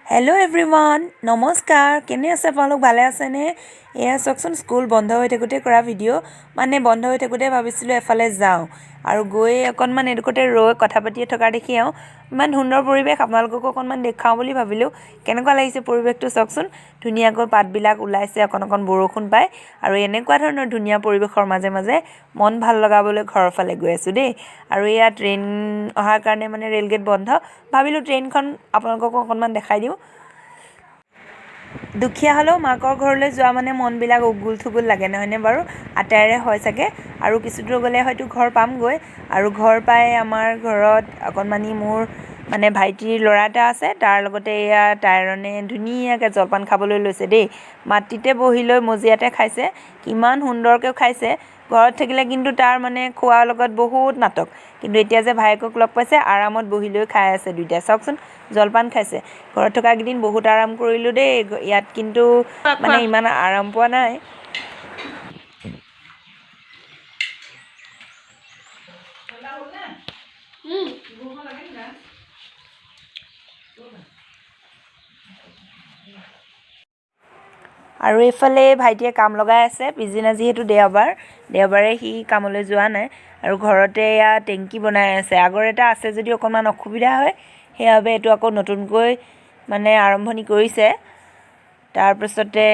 hello' everyone নমস্কাৰ কেনে আছে আপোনালোক ভালে আছেনে এয়া চাওকচোন স্কুল বন্ধ হৈ থাকোঁতে কৰা ভিডিঅ' মানে বন্ধ হৈ থাকোঁতে ভাবিছিলোঁ এফালে যাওঁ আৰু গৈ অকণমান এডোখৰতে ৰৈ কথা পাতিয়ে থকা দেখি আহোঁ ইমান সুন্দৰ পৰিৱেশ আপোনালোককো অকণমান দেখাওঁ বুলি ভাবিলোঁ কেনেকুৱা লাগিছে পৰিৱেশটো চাওকচোন ধুনীয়াকৈ পাতবিলাক ওলাইছে অকণ অকণ বৰষুণ পায় আৰু এনেকুৱা ধৰণৰ ধুনীয়া পৰিৱেশৰ মাজে মাজে মন ভাল লগাবলৈ ঘৰৰ ফালে গৈ আছোঁ দেই আৰু এয়া ট্ৰেইন অহাৰ কাৰণে মানে ৰে'লগেট বন্ধ ভাবিলোঁ ট্ৰেইনখন আপোনালোককো অকণমান দেখাই দিওঁ দুখীয়া হ'লেও মাকৰ ঘৰলৈ যোৱা মানে মনবিলাক উগুল থুগুল লাগে নহয়নে বাৰু আটাইৰে হয় চাগে আৰু কিছু দূৰ গ'লে হয়তো ঘৰ পামগৈ আৰু ঘৰ পাই আমাৰ ঘৰত অকণমানি মোৰ মানে ভাইটিৰ ল'ৰা এটা আছে তাৰ লগতে এয়া তাইৰণে ধুনীয়াকৈ জলপান খাবলৈ লৈছে দেই মাটিতে বহি লৈ মজিয়াতে খাইছে কিমান সুন্দৰকৈ খাইছে ঘৰত থাকিলে কিন্তু তাৰ মানে খোৱাৰ লগত বহুত নাটক কিন্তু এতিয়া যে ভায়েকক লগ পাইছে আৰামত বহি লৈ খাই আছে দুইটাই চাওকচোন জলপান খাইছে ঘৰত থকা কেইদিন বহুত আৰাম কৰিলোঁ দেই ইয়াত কিন্তু মানে ইমান আৰাম পোৱা নাই আৰু এইফালে ভাইটিয়ে কাম লগাই আছে পিছদিনা যিহেতু দেওবাৰে সি কামলৈ যোৱা নাই আৰু ঘৰতে এয়া টেংকি বনাই আছে আগৰ এটা আছে যদি অকণমান অসুবিধা হয় সেইবাবে এইটো আকৌ নতুনকৈ মানে আৰম্ভণি কৰিছে তাৰপিছতে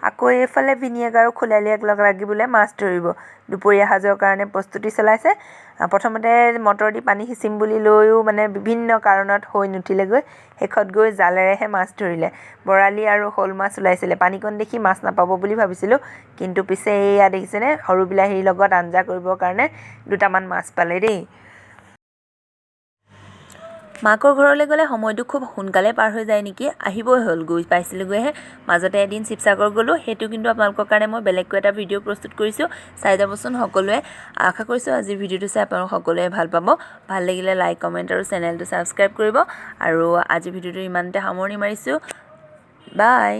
আকৌ এইফালে ভিনিয়েক আৰু খোলালীয়েক লগ লাগিবলৈ মাছ ধৰিব দুপৰীয়া সাজৰ কাৰণে প্ৰস্তুতি চলাইছে প্ৰথমতে মটৰ দি পানী সিঁচিম বুলি লৈও মানে বিভিন্ন কাৰণত হৈ নুঠিলেগৈ শেষত গৈ জালেৰেহে মাছ ধৰিলে বৰালি আৰু শ'ল মাছ ওলাইছিলে পানীকণ দেখি মাছ নাপাব বুলি ভাবিছিলোঁ কিন্তু পিছে এয়া দেখিছেনে সৰু বিলাহীৰ লগত আঞ্জা কৰিবৰ কাৰণে দুটামান মাছ পালে দেই মাকৰ ঘৰলৈ গ'লে সময়টো খুব সোনকালে পাৰ হৈ যায় নেকি আহিবই হ'ল গৈ পাইছিলোঁগৈহে মাজতে এদিন শিৱসাগৰ গ'লোঁ সেইটো কিন্তু আপোনালোকৰ কাৰণে মই বেলেগকৈ এটা ভিডিঅ' প্ৰস্তুত কৰিছোঁ চাই যাবচোন সকলোৱে আশা কৰিছোঁ আজিৰ ভিডিঅ'টো চাই আপোনালোক সকলোৱে ভাল পাব ভাল লাগিলে লাইক কমেণ্ট আৰু চেনেলটো ছাবস্ক্ৰাইব কৰিব আৰু আজিৰ ভিডিঅ'টো ইমানতে সামৰণি মাৰিছোঁ বাই